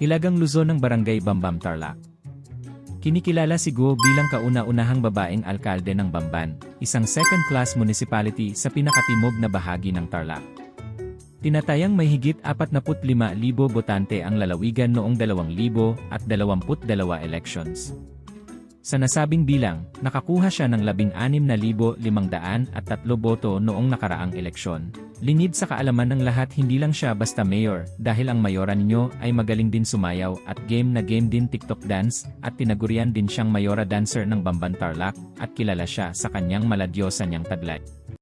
Ilagang Luzon ng Barangay Bambam, Tarlac. Kinikilala si Guo bilang kauna-unahang babaeng alkalde ng Bamban, isang second-class municipality sa pinakatimog na bahagi ng Tarlac. Tinatayang may higit 45,000 botante ang lalawigan noong 2022 elections. Sa nasabing bilang, nakakuha siya ng 16,503 boto noong nakaraang eleksyon. Lingid sa kaalaman ng lahat, hindi lang siya basta mayor, dahil ang mayora ninyo ay magaling din sumayaw at game na game din TikTok dance, at tinagurian din siyang mayora dancer ng Bamban Tarlac, at kilala siya sa kanyang maladyosa niyang taglay.